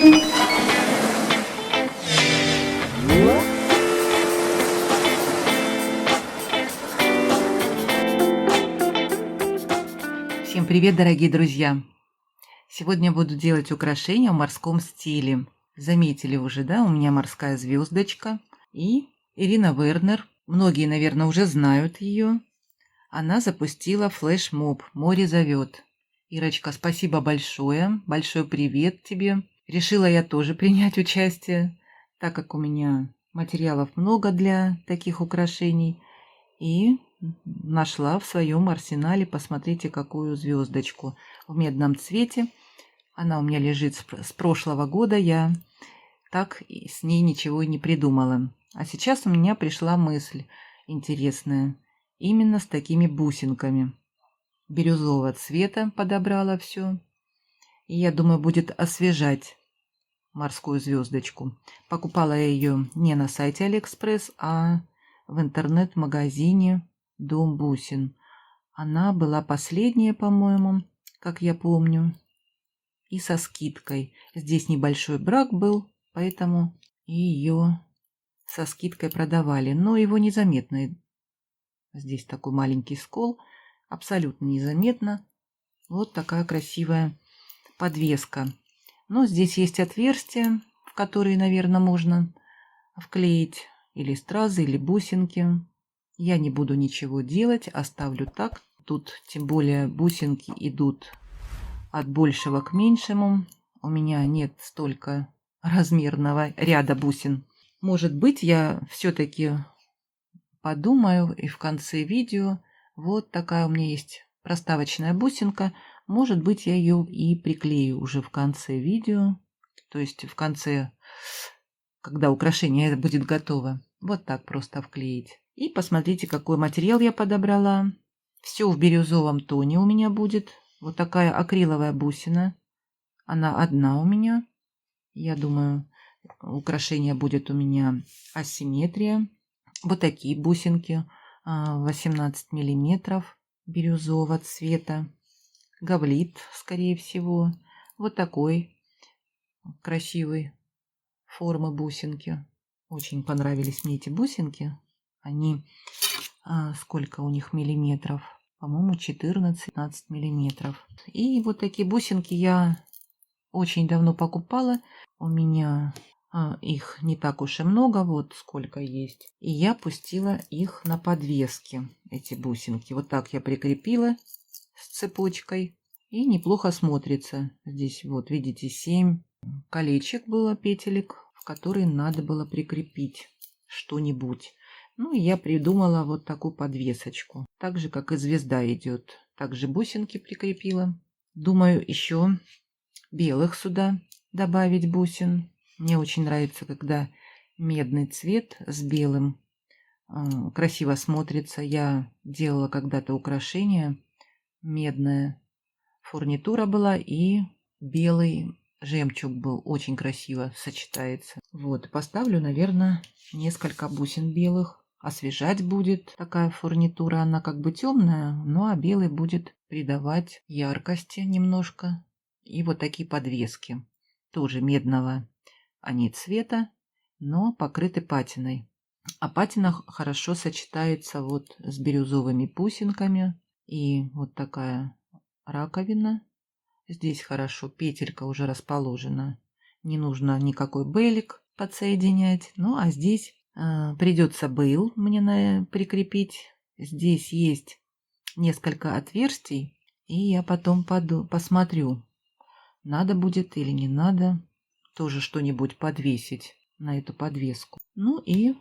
Всем привет, дорогие друзья! Сегодня буду делать украшения в морском стиле. Заметили уже, да, у меня морская звездочка. И Ирина Вернер, многие, наверное, уже знают ее. Она запустила флешмоб «Море зовет». Ирочка, спасибо большое, большой привет тебе. Решила я тоже принять участие, так как у меня материалов много для таких украшений. И нашла в своем арсенале, посмотрите, какую звездочку в медном цвете. Она у меня лежит с прошлого года, я так с ней ничего и не придумала. А сейчас у меня пришла мысль интересная, именно с такими бусинками. Бирюзового цвета подобрала все. И я думаю, будет освежать морскую звездочку. Покупала я ее не на сайте Алиэкспресс, а в интернет-магазине «Дом бусин». Она была последняя, по-моему, как я помню, и со скидкой. Здесь небольшой брак был, поэтому ее со скидкой продавали. Но его незаметно. Здесь такой маленький скол, абсолютно незаметно. Вот такая красивая подвеска. Но здесь есть отверстия, в которые, наверное, можно вклеить или стразы, или бусинки. Я не буду ничего делать, оставлю так. Тут тем более бусинки идут от большего к меньшему. У меня нет столько размерного ряда бусин. Может быть, я все-таки подумаю и в конце видео. Вот такая у меня есть проставочная бусинка. Может быть, я ее и приклею уже в конце видео. То есть в конце, когда украшение будет готово. Вот так просто вклеить. И посмотрите, какой материал я подобрала. Все в бирюзовом тоне у меня будет. Вот такая акриловая бусина. Она одна у меня. Я думаю, украшение будет у меня асимметрия. Вот такие бусинки 18 миллиметров бирюзового цвета. Гавлит, скорее всего. Вот такой красивой формы бусинки. Очень понравились мне эти бусинки. Они, сколько у них миллиметров? По-моему, 14-15 миллиметров. И вот такие бусинки я очень давно покупала. У меня их не так уж и много, вот сколько есть. И я пустила их на подвески, эти бусинки. Вот так я прикрепила с цепочкой. И неплохо смотрится. Здесь вот, видите, 7 колечек было, петелек, в которые надо было прикрепить что-нибудь. Ну и я придумала вот такую подвесочку. Так же, как и звезда идет. Также бусинки прикрепила. Думаю, еще белых сюда добавить бусин. Мне очень нравится, когда медный цвет с белым красиво смотрится. Я делала когда-то украшение медное. Фурнитура была и белый жемчуг был. Очень красиво сочетается. Вот, поставлю, наверное, несколько бусин белых. Освежать будет такая фурнитура. Она как бы темная, ну а белый будет придавать яркости немножко. И вот такие подвески. Тоже медного они цвета, но покрыты патиной. А патина хорошо сочетается вот с бирюзовыми бусинками. И вот такая раковина. Здесь хорошо, петелька уже расположена. Не нужно никакой бейлик подсоединять. Ну, а здесь придется бейл мне прикрепить. Здесь есть несколько отверстий. И я потом посмотрю, надо будет или не надо тоже что-нибудь подвесить на эту подвеску. Ну и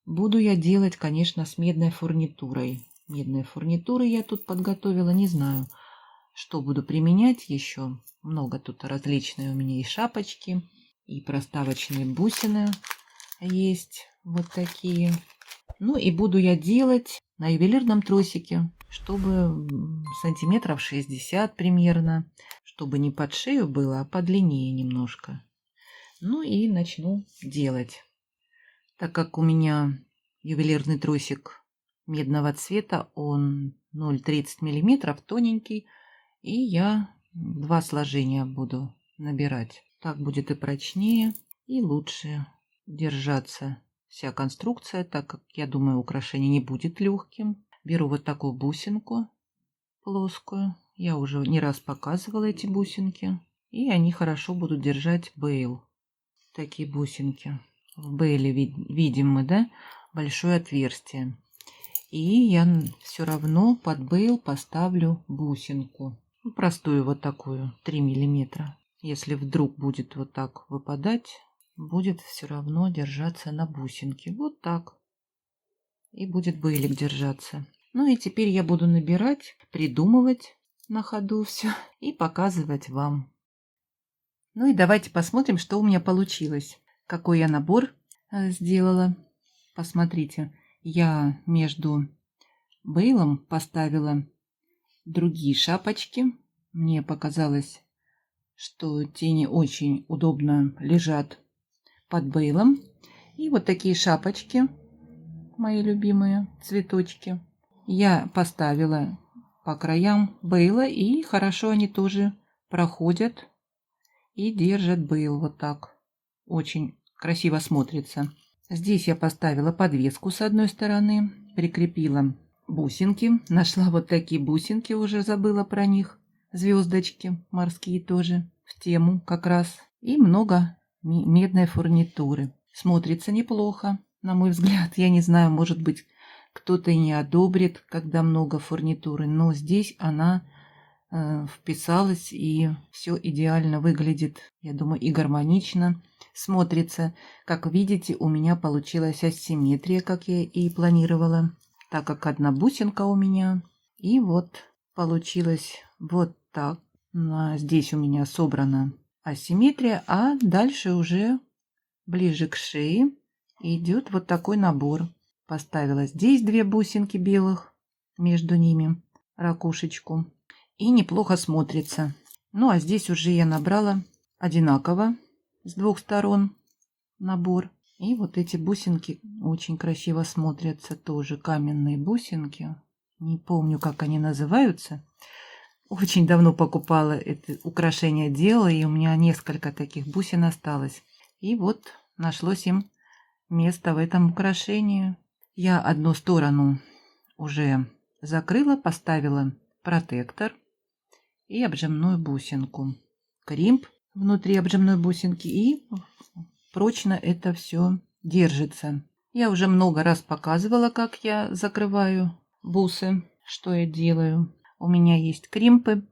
буду я делать, конечно, с медной фурнитурой. Медной фурнитуры я тут подготовила, не знаю, что буду применять еще. Много тут различные у меня и шапочки, и проставочные бусины есть вот такие. Ну и буду я делать на ювелирном тросике, чтобы сантиметров 60 примерно, чтобы не под шею было, а подлиннее немножко. Ну и начну делать. Так как у меня ювелирный тросик медного цвета, он 0,30 миллиметров, тоненький, и я 2 сложения буду набирать. Так будет и прочнее, и лучше держаться вся конструкция, так как, я думаю, украшение не будет легким. Беру вот такую бусинку плоскую. Я уже не раз показывала эти бусинки. И они хорошо будут держать бейл. Такие бусинки. В бейле видим мы, да, большое отверстие. И я все равно под бейл поставлю бусинку. Простую вот такую, 3 миллиметра. Если вдруг будет вот так выпадать, будет все равно держаться на бусинке. Вот так. И будет бейлик держаться. Ну и теперь я буду набирать, придумывать на ходу все и показывать вам. Ну и давайте посмотрим, что у меня получилось. Какой я набор сделала. Посмотрите, я между бейлом поставила другие шапочки. Мне показалось, что тени очень удобно лежат под бейлом. И вот такие шапочки, мои любимые цветочки, я поставила по краям бейла, и хорошо они тоже проходят и держат бейл вот так. Очень красиво смотрится. Здесь я поставила подвеску с одной стороны, прикрепила бусинки. Нашла вот такие бусинки, уже забыла про них. Звездочки морские тоже в тему как раз. И много медной фурнитуры. Смотрится неплохо, на мой взгляд. Я не знаю, может быть, кто-то и не одобрит, когда много фурнитуры. Но здесь она вписалась, и все идеально выглядит. Я думаю, и гармонично смотрится. Как видите, у меня получилась асимметрия, как я и планировала, так как одна бусинка у меня. И вот получилось вот так. Здесь у меня собрана асимметрия, а дальше уже ближе к шее идет вот такой набор. Поставила здесь 2 бусинки белых, между ними ракушечку. И неплохо смотрится. Ну а здесь уже я набрала одинаково с 2 сторон набор. И вот эти бусинки очень красиво смотрятся, тоже каменные бусинки. Не помню, как они называются. Очень давно покупала это украшение, делала, и у меня несколько таких бусин осталось. И вот нашлось им место в этом украшении. Я одну сторону уже закрыла, поставила протектор и обжимную бусинку. Кримп внутри обжимной бусинки, и прочно это все держится. Я уже много раз показывала, как я закрываю бусы, что я делаю. У меня есть кримпы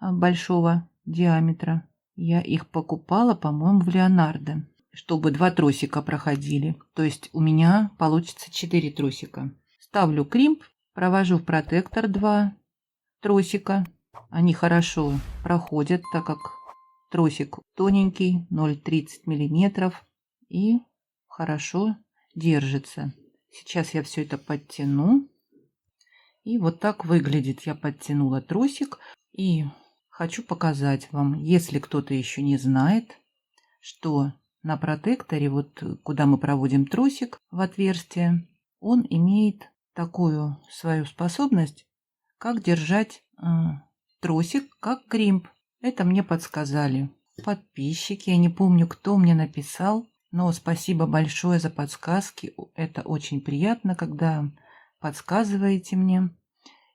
большого диаметра. Я их покупала, по-моему, в Леонардо, чтобы 2 тросика проходили. То есть у меня получится 4 тросика. Ставлю кримп, провожу в протектор 2 тросика. Они хорошо проходят, так как тросик тоненький, 0,30 миллиметров, и хорошо держится. Сейчас я все это подтяну. И вот так выглядит. Я подтянула тросик. И хочу показать вам, если кто-то еще не знает, что на протекторе, вот куда мы проводим тросик в отверстие, он имеет такую свою способность, как держать тросик, как кримп. Это мне подсказали подписчики. Я не помню, кто мне написал, но спасибо большое за подсказки. Это очень приятно, когда подсказываете мне.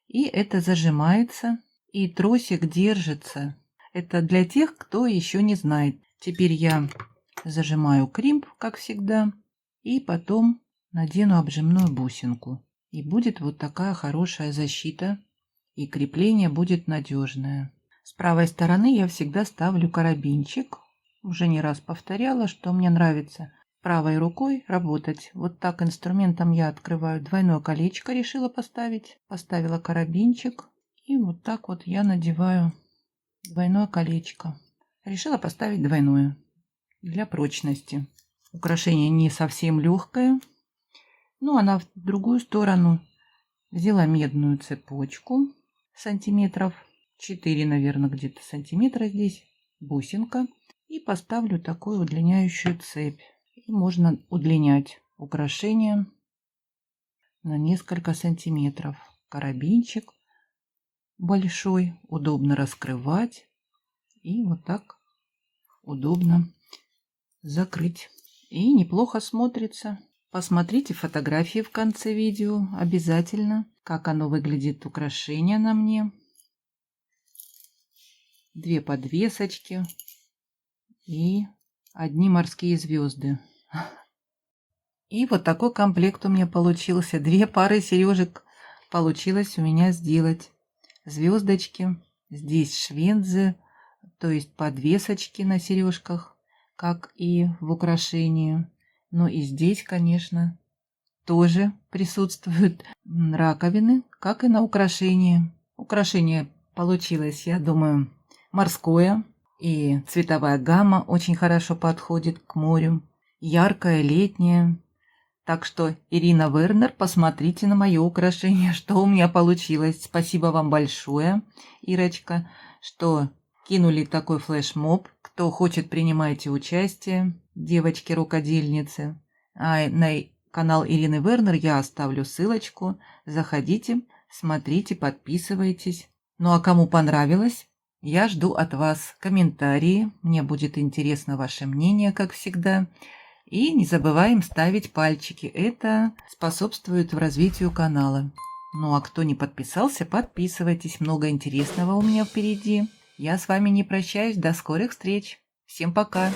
И это зажимается, и тросик держится. Это для тех, кто еще не знает. Теперь я зажимаю кримп, как всегда, и потом надену обжимную бусинку. И будет вот такая хорошая защита, и крепление будет надежное. С правой стороны я всегда ставлю карабинчик. Уже не раз повторяла, что мне нравится правой рукой работать. Вот так инструментом я открываю двойное колечко, решила поставить. Поставила карабинчик. И вот так вот я надеваю двойное колечко. Решила поставить двойное для прочности. Украшение не совсем легкое. Ну, а в другую сторону взяла медную цепочку сантиметров 4, наверное, где-то сантиметра здесь, бусинка. И поставлю такую удлиняющую цепь. И можно удлинять украшение на несколько сантиметров. Карабинчик большой, удобно раскрывать. И вот так удобно закрыть. И неплохо смотрится. Посмотрите фотографии в конце видео обязательно, как оно выглядит, украшение на мне. 2 подвесочки и одни морские звезды. И вот такой комплект у меня получился. 2 пары сережек получилось у меня сделать. Звездочки, здесь швензы, то есть подвесочки на сережках, как и в украшении. Ну и здесь, конечно, тоже присутствуют раковины, как и на украшении. Украшение получилось, я думаю, морское, и цветовая гамма очень хорошо подходит к морю, яркое, летнее. Так что, Ирина Вернер, посмотрите на мое украшение, что у меня получилось. Спасибо вам большое, Ирочка, что кинули такой флешмоб. Кто хочет, принимайте участие, девочки-рукодельницы. А на канал Ирины Вернер я оставлю ссылочку. Заходите, смотрите, подписывайтесь. Ну а кому понравилось, я жду от вас комментарии. Мне будет интересно ваше мнение, как всегда. И не забываем ставить пальчики. Это способствует развитию канала. Ну а кто не подписался, подписывайтесь. Много интересного у меня впереди. Я с вами не прощаюсь. До скорых встреч. Всем пока.